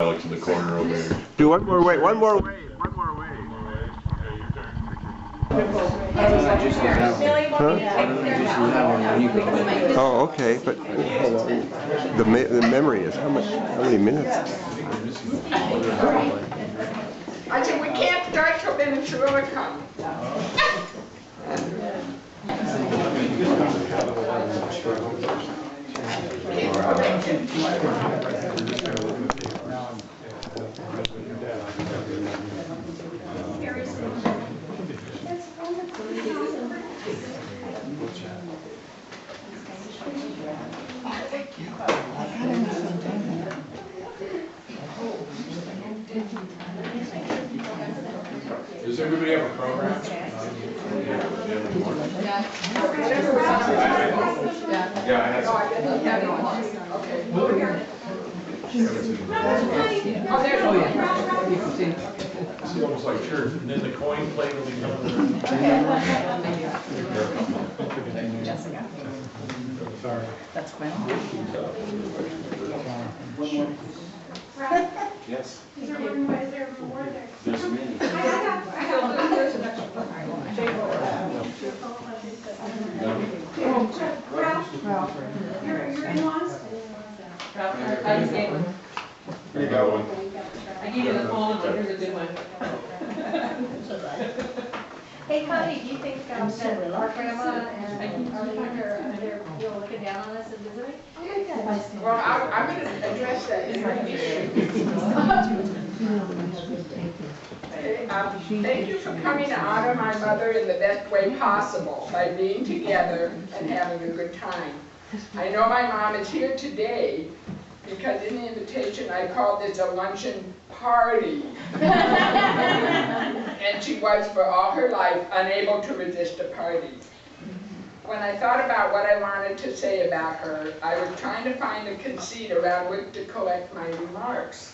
Alex in the corner over there. Do one more wave, one more wave, one more wave. Huh? Oh, okay, but the memory is how many minutes? I said we can't start till Venezuela comes. Does everybody have a program? Yeah, I had some. This is almost like church, and then the coin plate will be coming. Jessica. Sorry. That's Quinn. Yes. Is there more there? There's many. Ralph, you're in-laws? I just gave one. You got one. I gave you the phone, but here's a good one. Hey Connie, do you think that our grandma and Arlene they're looking down on us and visiting? Well, I'm going to address that in my thank you for coming to honor my mother in the best way possible by being together and having a good time. I know my mom is here today because in the invitation I called this a luncheon party. And she was for all her life unable to resist a party. When I thought about what I wanted to say about her, I was trying to find a conceit around which to collect my remarks.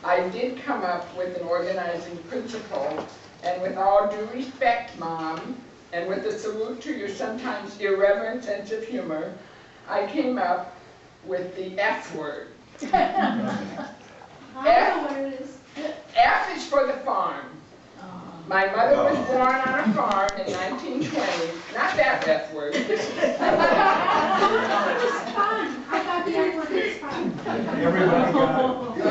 I did come up with an organizing principle, and with all due respect, Mom, and with a salute to your sometimes irreverent sense of humor, I came up with the F word. I know what it is. F is for the farm. My mother was born on a farm in 1920. Not that F word. It's fun. I thought the F word was fun. Everybody got it.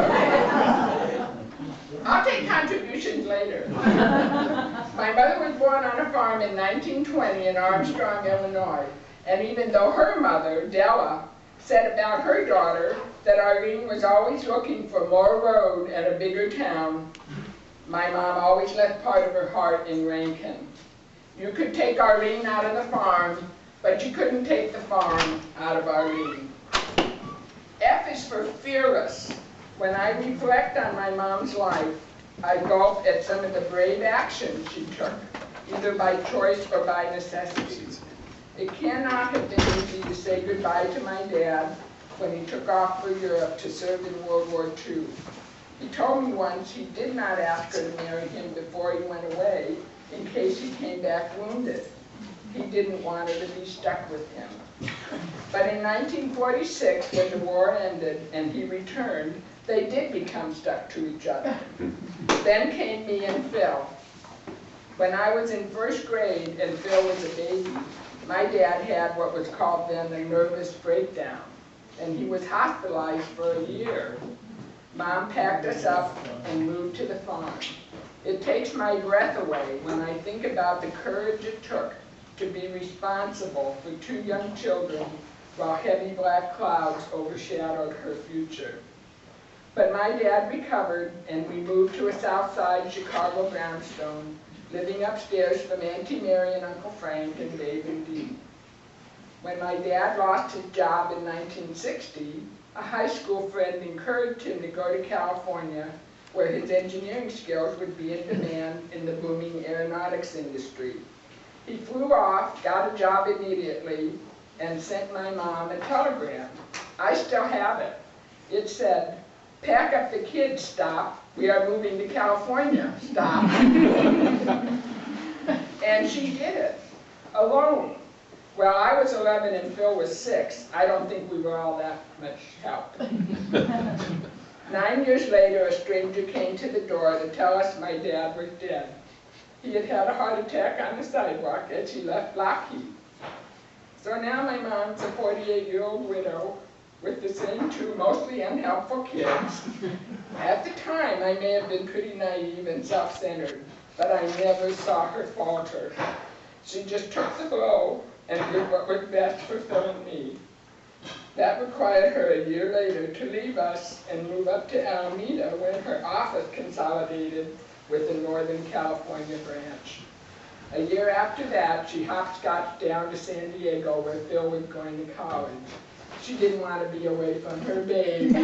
I'll take contributions later. My mother was born on a farm in 1920 in Armstrong, Illinois. And even though her mother, Della, said about her daughter that Arlene was always looking for more road and a bigger town, my mom always left part of her heart in Rankin. You could take Arlene out of the farm, but you couldn't take the farm out of Arlene. F is for fearless. When I reflect on my mom's life, I gulp at some of the brave actions she took, either by choice or by necessity. It cannot have been easy to say goodbye to my dad when he took off for Europe to serve in World War II. He told me once he did not ask her to marry him before he went away in case he came back wounded. He didn't want her to be stuck with him. But in 1946, when the war ended and he returned, they did become stuck to each other. Then came me and Phil. When I was in first grade and Phil was a baby, my dad had what was called then a nervous breakdown, and he was hospitalized for a year. Mom packed us up and moved to the farm. It takes my breath away when I think about the courage it took to be responsible for 2 young children while heavy black clouds overshadowed her future. But my dad recovered, and we moved to a South Side Chicago brownstone, living upstairs from Auntie Mary and Uncle Frank and Dave and Dee. When my dad lost his job in 1960, a high school friend encouraged him to go to California, where his engineering skills would be in demand in the booming aeronautics industry. He flew off, got a job immediately, and sent my mom a telegram. I still have it. It said, "Pack up the kids, stop. We are moving to California, stop." And she did it, alone. Well, I was 11 and Phil was 6. I don't think we were all that much help. 9 years later, a stranger came to the door to tell us my dad was dead. He had had a heart attack on the sidewalk as he left Lockheed. So now my mom's a 48-year-old widow with the same two mostly unhelpful kids. At the time, I may have been pretty naive and self-centered, but I never saw her falter. She just took the blow and did what was best for Phil and me. That required her a year later to leave us and move up to Alameda when her office consolidated with the Northern California branch. A year after that, she hopscotched down to San Diego where Phil was going to college. She didn't want to be away from her babe.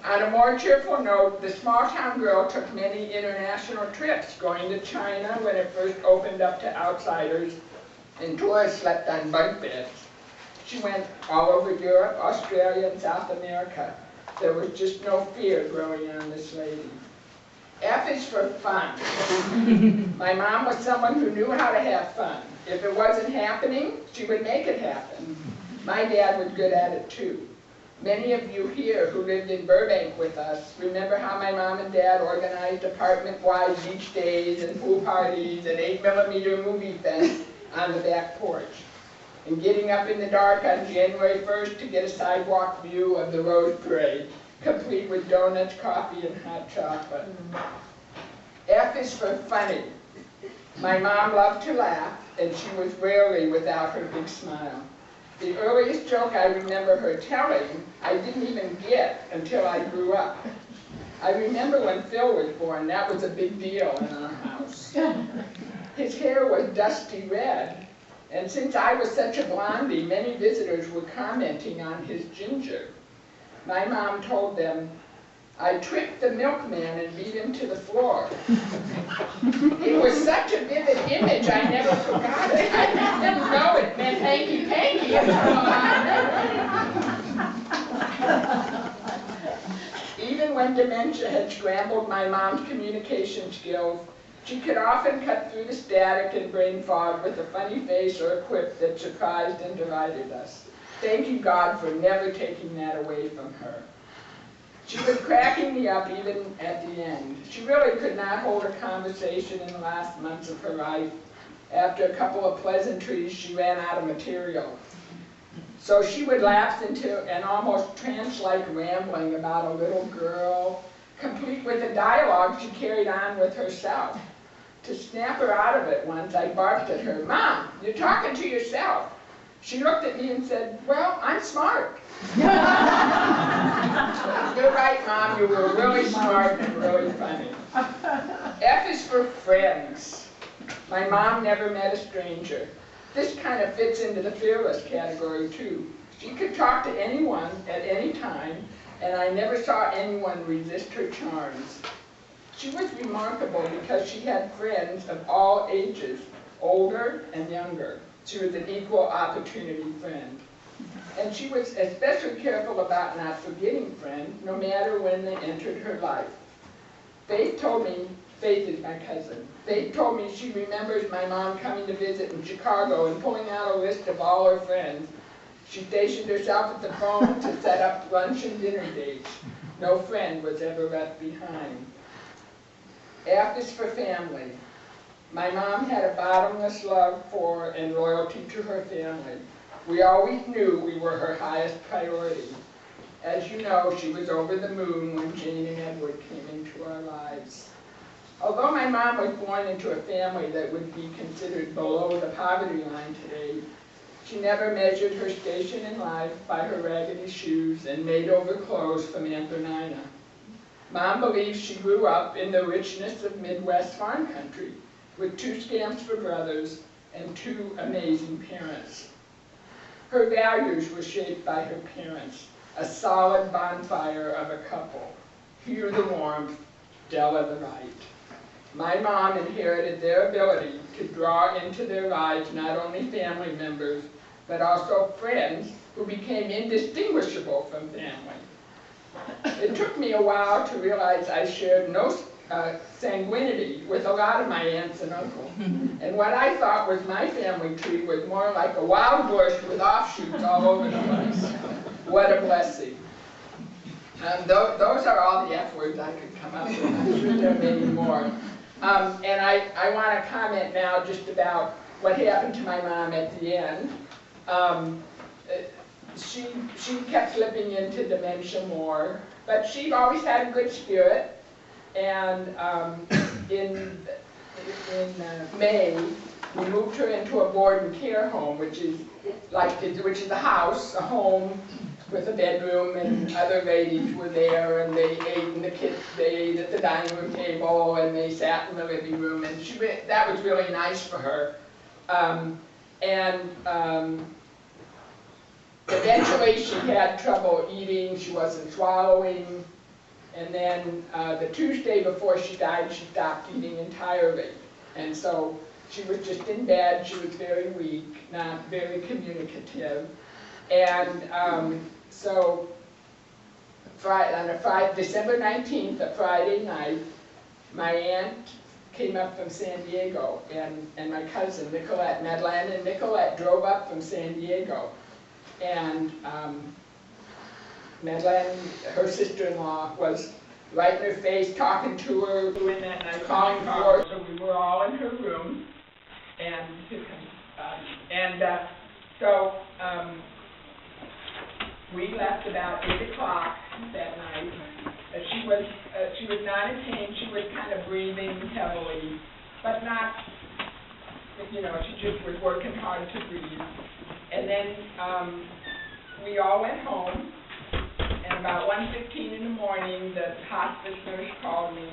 On a more cheerful note, the small-town girl took many international trips, going to China when it first opened up to outsiders, and tourists slept on bunk beds. She went all over Europe, Australia, and South America. There was just no fear growing on this lady. F is for fun. My mom was someone who knew how to have fun. If it wasn't happening, she would make it happen. My dad was good at it too. Many of you here who lived in Burbank with us remember how my mom and dad organized apartment-wide beach days and pool parties and 8mm movie fest on the back porch. And getting up in the dark on January 1st to get a sidewalk view of the Rose Parade, complete with donuts, coffee, and hot chocolate. F is for funny. My mom loved to laugh, and she was rarely without her big smile. The earliest joke I remember her telling, I didn't even get until I grew up. I remember when Phil was born, that was a big deal in our house. His hair was dusty red, and since I was such a blondie, many visitors were commenting on his ginger. My mom told them, I tricked the milkman and beat him to the floor. It was such a vivid image, I never forgot it. I didn't know it meant hanky-panky until Even when dementia had scrambled my mom's communication skills, she could often cut through the static and brain fog with a funny face or a quip that surprised and delighted us. Thank you, God, for never taking that away from her. She was cracking me up even at the end. She really could not hold a conversation in the last months of her life. After a couple of pleasantries, she ran out of material. So she would lapse into an almost trance-like rambling about a little girl, complete with a dialogue she carried on with herself. To snap her out of it once, I barked at her, Mom, you're talking to yourself. She looked at me and said, well, I'm smart. You're right, Mom, you were really smart and really funny. F is for friends. My mom never met a stranger. This kind of fits into the fearless category too. She could talk to anyone at any time, and I never saw anyone resist her charms. She was remarkable because she had friends of all ages, older and younger. She was an equal opportunity friend. And she was especially careful about not forgetting friends, no matter when they entered her life. Faith is my cousin. Faith told me she remembers my mom coming to visit in Chicago and pulling out a list of all her friends. She stationed herself at the phone to set up lunch and dinner dates. No friend was ever left behind. F is for family. My mom had a bottomless love for and loyalty to her family. We always knew we were her highest priority. As you know, she was over the moon when Jane and Edward came into our lives. Although my mom was born into a family that would be considered below the poverty line today, she never measured her station in life by her raggedy shoes and made-over clothes from Aunt Bernina. Mom believes she grew up in the richness of Midwest farm country, with 2 scamps for brothers and 2 amazing parents. Her values were shaped by her parents, a solid bonfire of a couple. Here the warmth, Della the right. My mom inherited their ability to draw into their lives not only family members, but also friends who became indistinguishable from family. It took me a while to realize I shared no sanguinity with a lot of my aunts and uncles. And what I thought was my family tree was more like a wild bush with offshoots all over the place. What a blessing. Those are all the F words I could come up with. I'm sure there are many more. And I want to comment now just about what happened to my mom at the end. She kept slipping into dementia more, but she always had a good spirit. And in May, we moved her into a board and care home, which is a house, a home with a bedroom, and other ladies were there, and they ate, and the kids, they ate at the dining room table, and they sat in the living room, and that was really nice for her. Eventually she had trouble eating, she wasn't swallowing, and then the Tuesday before she died, she stopped eating entirely. And so she was just in bed, she was very weak, not very communicative. And so on December 19th, a Friday night, my aunt came up from San Diego, and my cousin, Nicolette, Madeline and Nicolette drove up from San Diego. And Madeline, her sister-in-law, was right in her face, talking to her, doing that night, calling for her. So we were all in her room, we left about 8 o'clock that night. She was not in pain. She was kind of breathing heavily, but not, you know, she just was working hard to breathe. And then we all went home, and about 1:15 in the morning, the hospice nurse called me,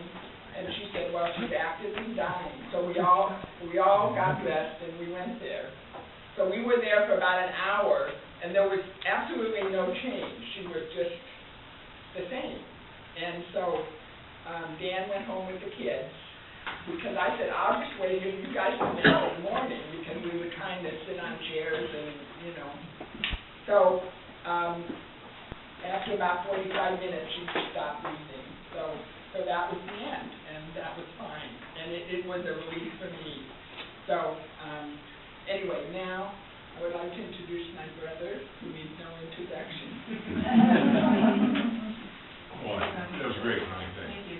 and she said, well, she's actively dying. So we all got dressed, and we went there. So we were there for about an hour, and there was absolutely no change. She was just the same. And so Dan went home with the kids, because I said, I'll just wait here, you guys come in the morning, because we would kind of sit on chairs and, you know. So after about 45 minutes, she just stopped breathing. So that was the end, and that was fine. And it was a relief for me. So anyway, now I would like to introduce my brother, who needs no introduction. Boy, that was great, honey. Thank you.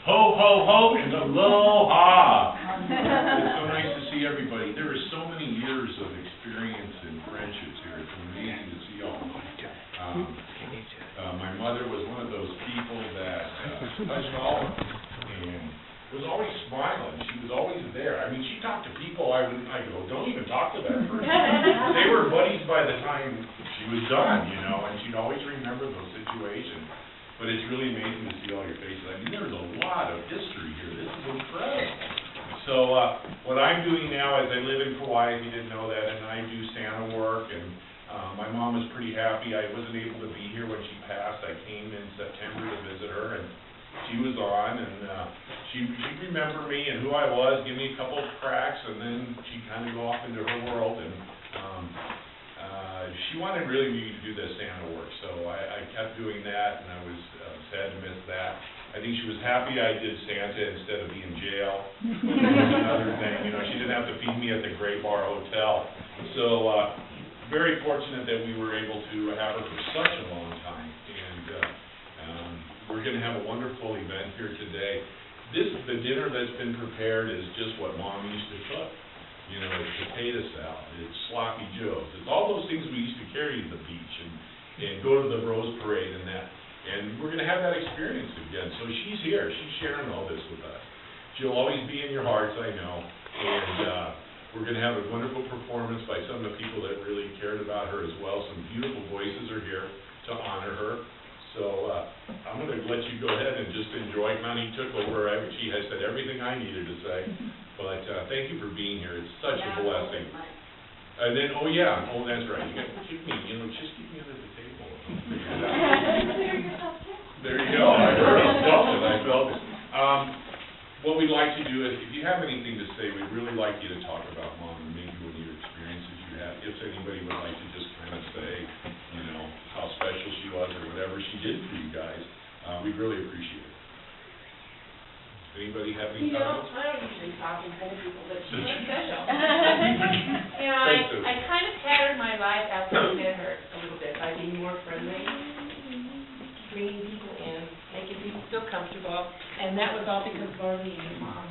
Ho, ho, ho, and aloha! It's so nice to see everybody. There are so many years of experience and friendships here. It's amazing to see all of them. My mother was one of those people that touched all of us and was always smiling. She was always there. I mean, she talked to people. I go, don't even talk to that person. They were buddies by the time she was done, you know, and she'd always remember those situations. But it's really amazing to see all your faces. I mean, there's a lot of history here. This is incredible. So what I'm doing now is I live in Kauai, if you didn't know that, and I do Santa work. And my mom was pretty happy. I wasn't able to be here when she passed. I came in September to visit her, and she was on, and she remembered me and who I was, give me a couple of cracks, and then she'd kind of go off into her world. And she wanted really me to do the Santa work, so I kept doing that, and I was sad to miss that. I think she was happy I did Santa instead of being in jail. That was another thing, you know, she didn't have to feed me at the Gray Bar Hotel. So very fortunate that we were able to have her for such a long time, and we're going to have a wonderful event here today. The dinner that's been prepared is just what Mom used to cook. You know, it's potato salad, it's sloppy joes, it's all those things we used to carry to the beach and go to the Rose Parade and that. And we're going to have that experience again. So she's here, she's sharing all this with us. She'll always be in your hearts, I know. And we're going to have a wonderful performance by some of the people that really cared about her as well. Some beautiful voices are here to honor her. So I'm going to let you go ahead and just enjoy. Connie took over. She has said everything I needed to say. But thank you for being here. It's such a blessing. And then, oh yeah, oh that's right. You got to keep me, you know, just keep me under the table. There you go. I felt it. What we'd like to do is, if you have anything to say, we'd really like you to talk about Mom and maybe one of your experiences you had. If anybody would like to just kind of say, you know, how special she was or whatever she did for you guys, we'd really appreciate it. Anybody have any comments? I don't usually talk in front of people, but she was special. You know, I kind of tattered my life after I met her a little bit. by being more friendly, bringing people in, making people feel comfortable, and that was all because of Arlene, your mom.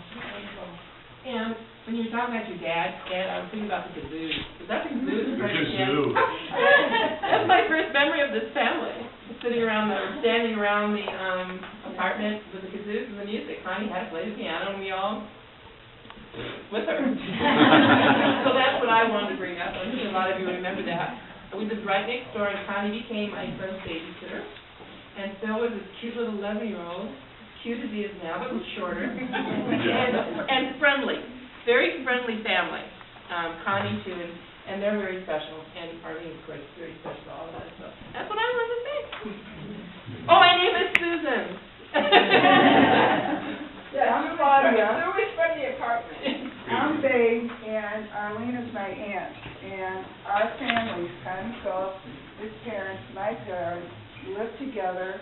And when you were talking about your dad, I was thinking about the kazoos. Was that the kazoos? The kazoo. That's my first memory of this family, standing around the apartment with the kazoos and the music. Connie had to play the piano, and we all with her. So that's what I wanted to bring up. I'm sure a lot of you remember that. We lived right next door, and Connie became my first babysitter. And Phil was this cute little 11-year-old, cute as he is now, but shorter, and friendly, very friendly family. Connie too, and they're very special, and Arlene, of course, very special, all of us. So that's what I wanted to say. Oh, my name is Susan. I'm Claudia. Sue is from the apartment. I'm Babe, and Arlene is my aunt. And our families, Connie Phillips, his parents, my parents, lived together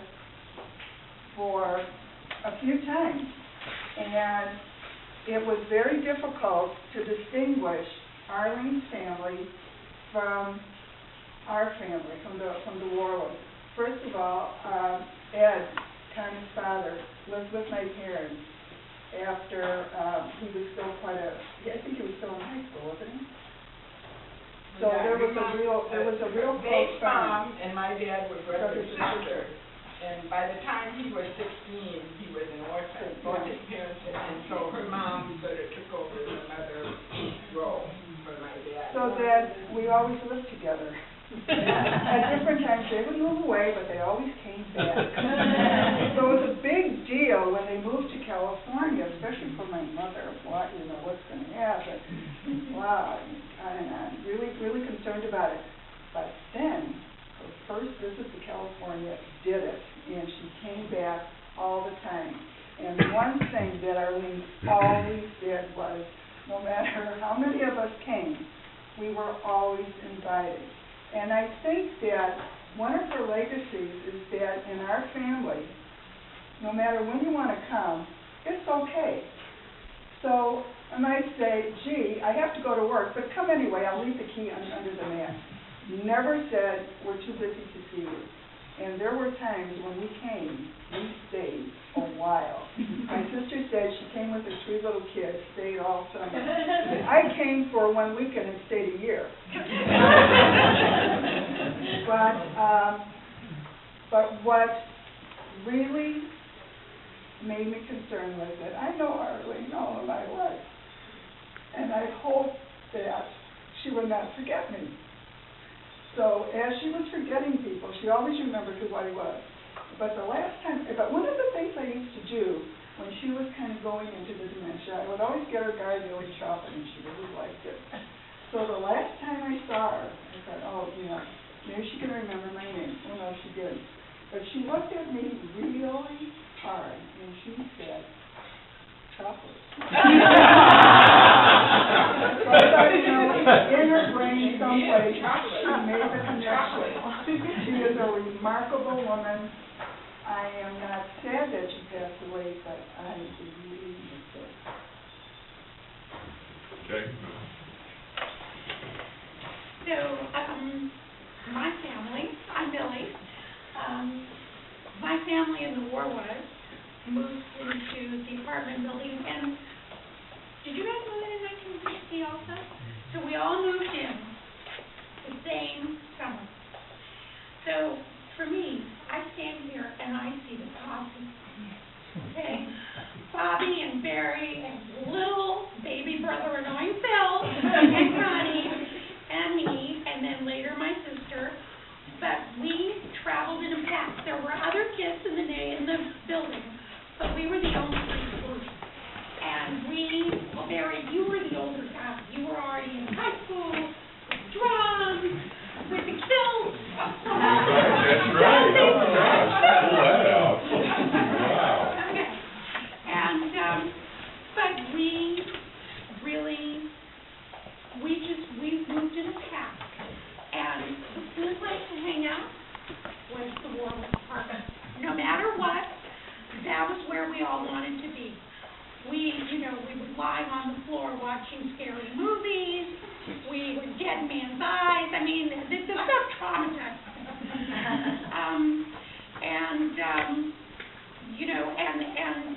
for a few times. And it was very difficult to distinguish Arlene's family from our family, from the Warwas. First of all, Ed, Connie's father, lived with my parents after he was still I think he was still in high school, wasn't he? So there was a real close bond. And my dad was brother and sister. And by the time he was 16, he was an orphan. Both his parents, and so her mom sort of took over the mother role for my dad. So that we always lived together. At different times they would move away, but they always came back. So it was a big deal when they moved to California, especially for my mother. What's going to happen? Wow, and really concerned about it. But then her first visit to California did it, and she came back all the time. And one thing that Arlene always did was, no matter how many of us came, we were always invited. And I think that one of her legacies is that in our family, no matter when you want to come, it's okay. So I might say, gee, I have to go to work, but come anyway, I'll leave the key under the mat. Never said, we're too busy to see you. And there were times when we came, we stayed a while. My sister said she came with her 3 little kids, stayed all summer. I came for 1 weekend and stayed a year. But what really made me concerned was that I know Arlene all of my life, and I hope that she would not forget me. So as she was forgetting people, she always remembered who I was. But one of the things I used to do when she was kind of going into the dementia, I would always get her garlic chocolate, and she really liked it. So the last time I saw her, I thought, maybe she can remember my name. Oh no, she didn't. But she looked at me really hard, and she said, chocolate. So I thought, in her brain someplace, she made the connection. She is a remarkable woman. I am not sad that she passed away, but I really miss her. Okay. So, my family, I'm Billy. My family in the Warwas moved into the apartment building, and did you guys move in 1960 also? So we all moved in the same summer. So for me, I stand here and I see the Bobby. Okay? Bobby and Barry and little baby brother annoying Phil and Connie and me, and then later my sister. But we traveled in a pack. There were other kids in the building, but we were the only 3 groups. And Barry, you were the older guy. You were already in high school, with drums, with the kilts. That's right. Oh, gosh. Pull that out. Wow. Okay. And, but we moved in a pack. And the cool place to hang out was the Warwas apartment. No matter what, that was where we all wanted to be. We would lie on the floor watching scary movies. We were Dead Man's Eyes. I mean, the stuff traumatized us. You know, and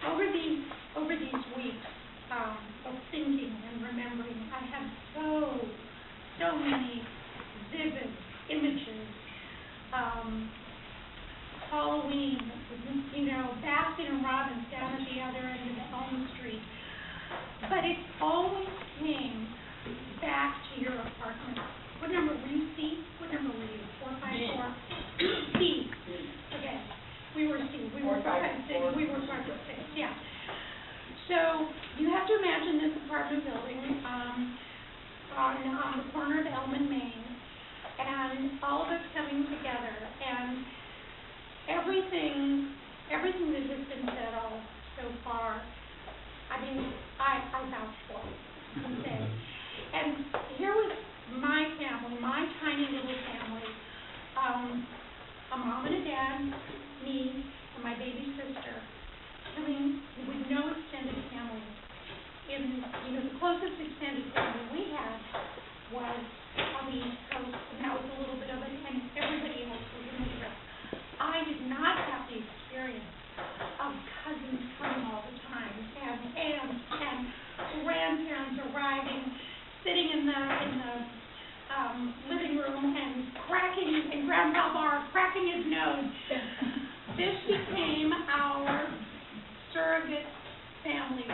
over these weeks of thinking and remembering, I had so many vivid images. Halloween, you know, Baskin and Robbins down at the other end of Elm Street. But it always came back to your apartment. What number were you, C? What number were you? 454? C. Okay. We were C. We were 456. We were 456. Yeah. So you have to imagine this apartment building on the corner of Elm and Main, and all of us coming together, and everything that has been said all so far. I mean, I vouch for it, okay. And here was my family, my tiny little family, a mom and a dad, me, and my baby sister, coming with no extended family. The closest extended family we had was on the East Coast, and that was a little bit of it, and everybody else was in the West. I did not have the experience of cousins coming all the time, and aunts and grandparents arriving, sitting in the living room and Grandpa Barr cracking his nose. This became our surrogate family.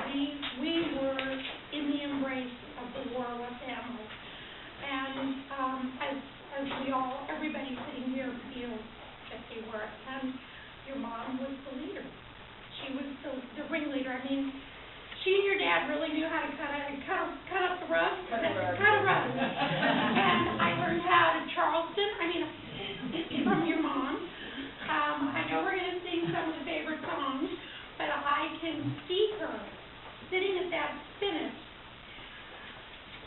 We were in the embrace of the Worwa family, and as everybody sitting here feels that they were, and your mom was the leader. She was the ringleader. I mean, she and your dad really knew how to cut up the rug. Cut a rug. And I learned how to Charleston. I mean, from your mom. I know we're going to sing some of the favorite songs, but I can see her sitting at that spinach,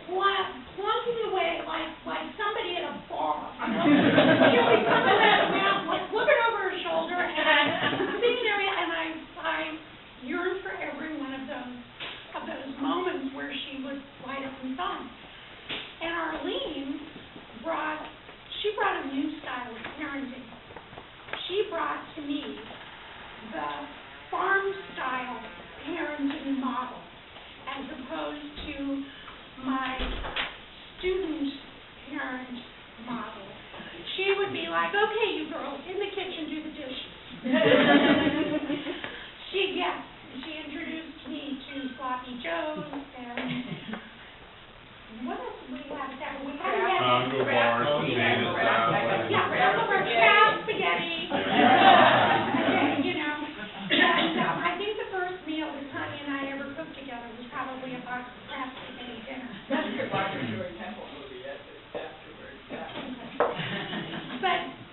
plunking away like somebody at a bar. You know? She would be coming around, like looking over her shoulder and singing area, and I yearn for every one of those moments where she would light up in song. And Arlene brought a new style of parenting. She brought to me the farm style parenting model as opposed to my student parent model. She would be like, okay, you girls, in the kitchen, do the dishes. She introduced me to Sloppy Joe's, and what else did we have at that? We had Congo bars, potato salad. Yeah, crab spaghetti. You know, and I think the first meal that Connie and I ever cooked together was probably a box of crab spaghetti dinner. That's your Dr. Joy Temple movie afterwards.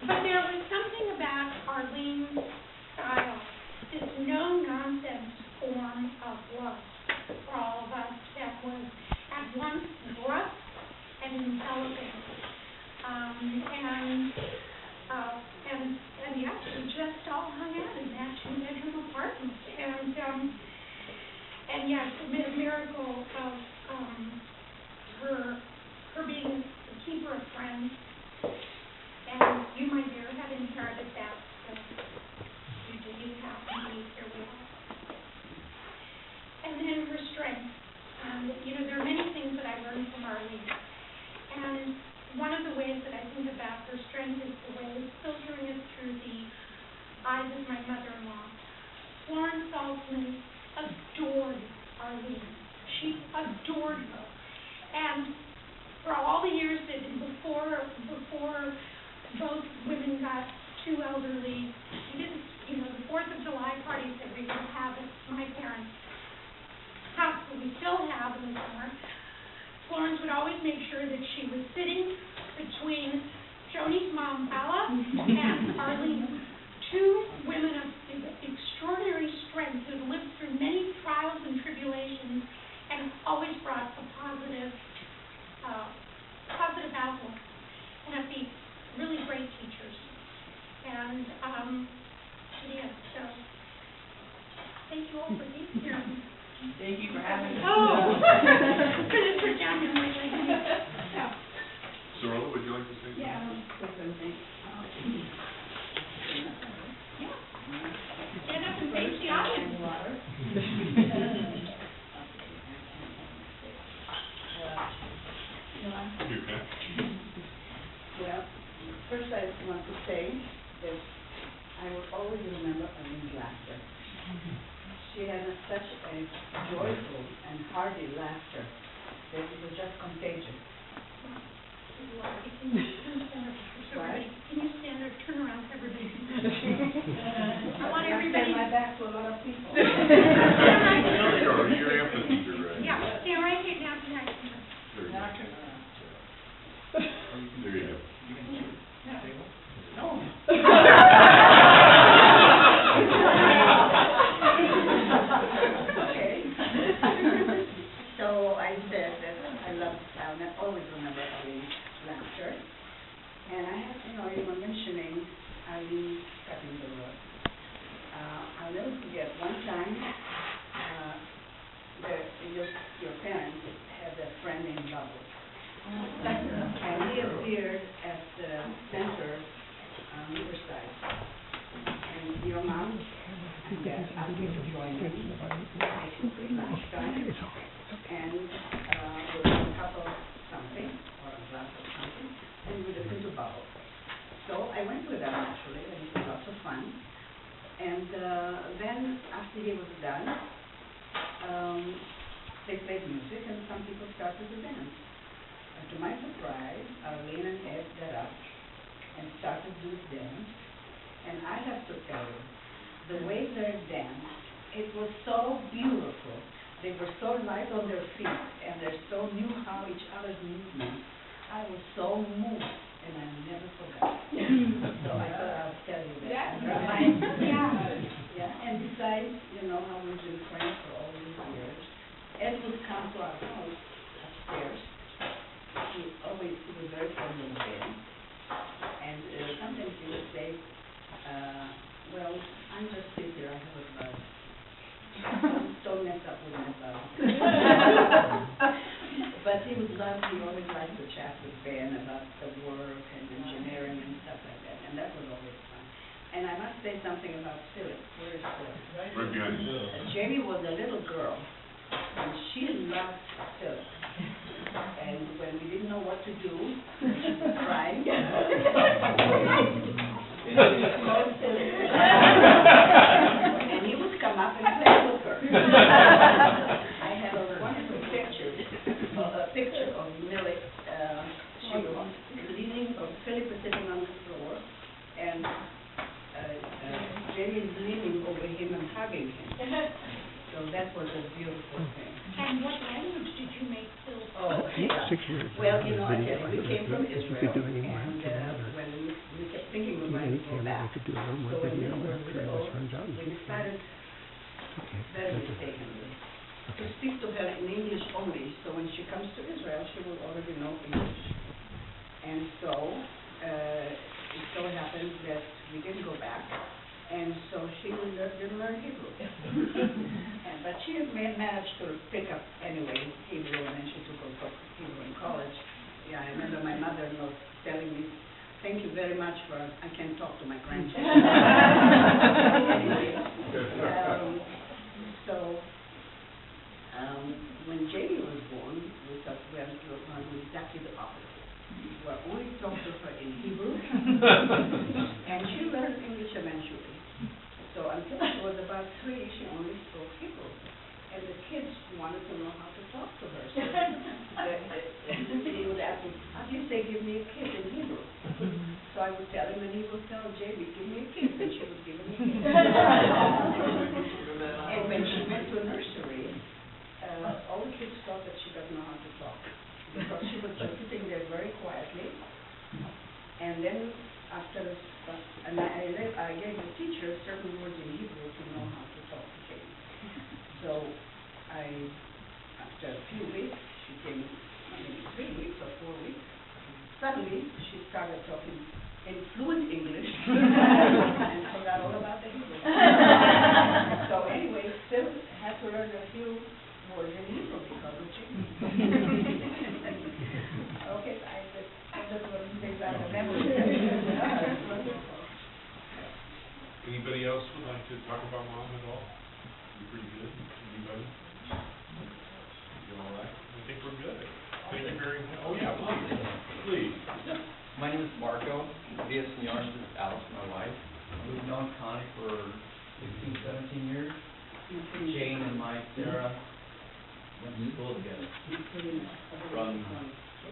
But there was something about Arlene's style, this no-nonsense form of love for all of us that was at once brusque and enveloping. And yes, we just all hung out in that two-bedroom apartment. And yes, the miracle of her being the keeper of friends, and you, my dear, have inherited that. So you have indeed, here we are. And then her strength. There are many things that I learned from Arlene. And one of the ways that I think about her strength is the way it's filtering it through the eyes of my mother-in-law. Florence Saltsman adored Arlene. She adored her. And for all the years that before both women got too elderly, we didn't, the 4th of July parties that we would have at my parents' house, that we still have in the summer, Florence would always make sure that she was sitting between Joni's mom, Bella, and Arlene, two women of extraordinary strength who had lived through many trials and tribulations and always brought a positive outlook and upbeat, really great teachers. And, so thank you all for being here. Thank you for having us. Oh, for jamming lately. Sorrel, would you like to say something? Yeah. hearty laughter. That it was just contagious. Can you stand or turn around for everybody? I want everybody. I stand my back to a lot of people. Your empathy, right? Yeah, stand right here now tonight. There you go. There you go. No. Okay. So I said that I love sound. I always remember Arlene's laughter. And I have, you were mentioning Arlene cutting the rug. I'll never forget one time your parents had a friend named Bubbles. And he appeared at the center on Riverside. And your mom and dad asked me to join them. I took a lunchtime and with a cup of something or a glass of something, and we listened to Bubbles. So I went with them actually, and it was lots of fun. And then after he was done, they played music and some people started to dance. And to my surprise, Arlene and Ed got up and started to dance. And I have to tell you, the way they danced, it was so beautiful. They were so light on their feet, and they so knew how each other's movements. I was so moved, and I never forgot. So I thought I would tell you that. Yeah. And besides, how we've been friends for all these years, Ed would come to our house upstairs. He was very fond of Ben. And sometimes he would say, well, I'm just sitting here, I have a buzz. Don't mess up with my buzz. But he always liked to chat with Ben about the work and engineering and stuff like that. And that was always fun. And I must say something about Philip. Where is Philip? Right behind you. Jamie was a little girl, and she loved Philip. And when we didn't know what to do, she was crying. And he would come up and play with her. I have a wonderful picture of Millie. She was leaning, or Philip was sitting on the floor, and Jamie is leaning over him and hugging him. So that was a beautiful thing. And what language did you make Phil? Oh, yeah. 6 years. Well, I tell you, we came from If you Israel, could do any more and after when we kept thinking we might any go camera, back. I could do a little more So when we video were after it little, runs out. we decided Okay. very mistakenly to speak to her in English only, so when she comes to Israel, she will already know English. And so, it so happened that we didn't go back, and so she didn't learn Hebrew. But she had managed to pick up anyway Hebrew, and then she took over Hebrew in college. Yeah, I remember my mother-in-law telling me, thank you very much for, I can talk to my grandchildren. Anyway, when Jamie was born, we thought we were going to do exactly the opposite. We were only talk to her in Hebrew, and she learned English eventually. So until she was about 3, she only spoke Hebrew. And the kids wanted to know how to talk to her. So he would ask me, how do you say, give me a kiss in Hebrew? So I would tell him, and he would tell Jamie, give me a kiss, and she would give him a kiss. And when she went to a nursery, all the kids thought that she doesn't know how to talk, because she was just sitting there very quietly. And then after I gave the teacher certain words in Hebrew to know how to talk to Jamie. So after a few weeks, she came, maybe 3 weeks or 4 weeks, suddenly she started talking in fluent English and forgot all about the Hebrew. So anyway, still had to learn a few words in Hebrew because of Jamie. Okay, that's one of the things I remember. Anybody else would like to talk about Mom at all? You pretty good? Anybody? You all right? I think we're good. Thank you very much. Oh, yeah, please. My name is Marco Villaseñor. This is Alice, my wife. We've known Connie for 16, 17 years. Jane and Mike, Sarah, went to school from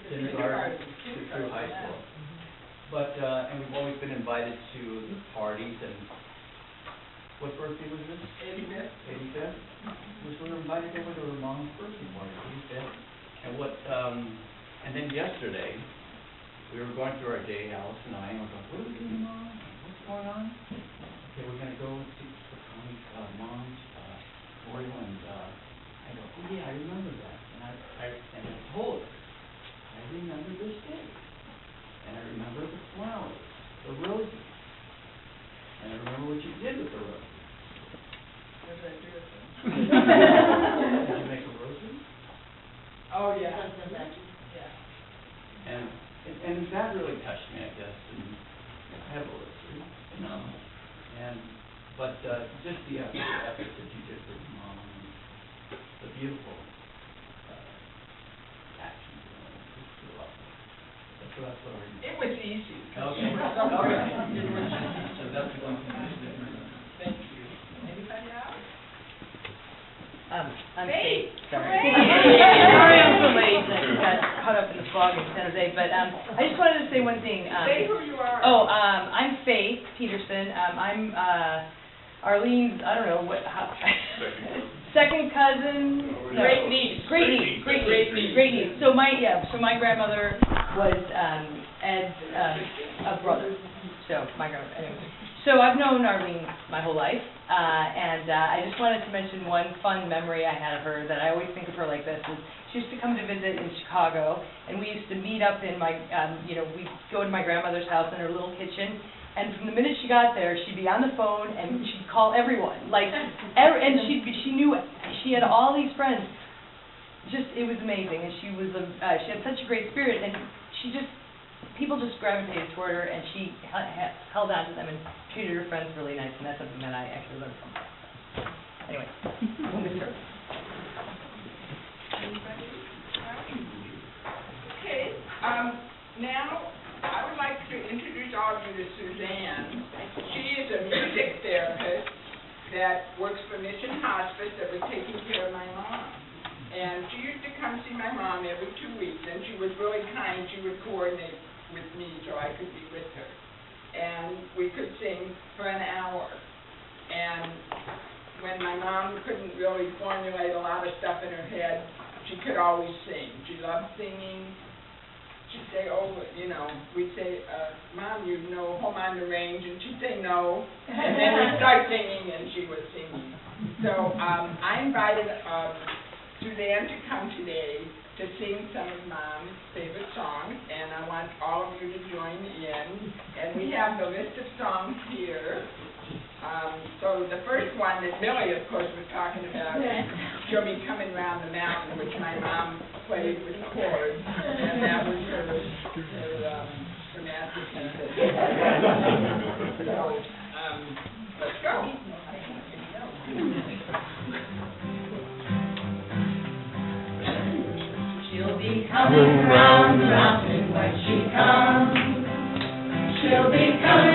kindergarten through high school. But, and we've always been invited to parties, and what birthday was this? 85th. 85th? We were invited over to her mom's birthday party, 85th. And and then yesterday, we were going through our day, Alice and I, and we're going, what are we doing, Mom? What's going on? Okay, we're going to go see Mom's memorial, and I go, oh yeah, I remember that. And I told her, I remember this day. And I remember the flowers, the roses. And I remember what you did with the roses. What did I do with them? Did you make a roses? Oh, yeah. Yeah. And that really touched me, I guess, and heavily, you know. But just the effort that you did for your mom, and the beautiful actions, you know, just feel awesome. So that's what I remember. It was easy. Okay. It was so Okay. It was just easy. So that's the one thing I remember. Thank you. Anybody else? I'm Faith. Faith. Sorry. Hooray. Sorry I'm so late. I got caught up in the fog in San Jose. But I just wanted to say one thing. Say who you are. I'm Faith Peterson. I'm Arlene's, I don't know, second cousin. No. Great niece. Great niece. So my grandmother was Ed's a brother. So my grandmother, anyway. So I've known Arlene my whole life, and I just wanted to mention one fun memory I had of her that I always think of her like this. Is she used to come to visit in Chicago, and we used to meet up in my, we'd go to my grandmother's house in her little kitchen. And from the minute she got there, she'd be on the phone and she'd call everyone, and she knew she had all these friends. It was amazing, and she had such a great spirit, and people just gravitated toward her, and she held on to them and treated her friends really nice, and that's something that I actually learned from her. Anyway, we'll miss her. Okay. Now, I would like to introduce all of you to Suzanne. She is a music therapist that works for Mission Hospice that was taking care of my mom. And she used to come see my mom every 2 weeks, and she was really kind. She would coordinate with me so I could be with her. And we could sing for an hour. And when my mom couldn't really formulate a lot of stuff in her head, she could always sing. She loved singing. She'd say, we'd say, Mom, you know Home on the Range, and she'd say no, and then we'd start singing, and she was singing. So I invited Suzanne to come today to sing some of Mom's favorite songs, and I want all of you to join in. And we have the list of songs here. So the first one that Millie, of course, was talking about, She'll Be Coming Round the Mountain, which my mom played with chords, and that was her masterpiece. So, let's go. She'll be coming round the mountain when she comes. She'll be coming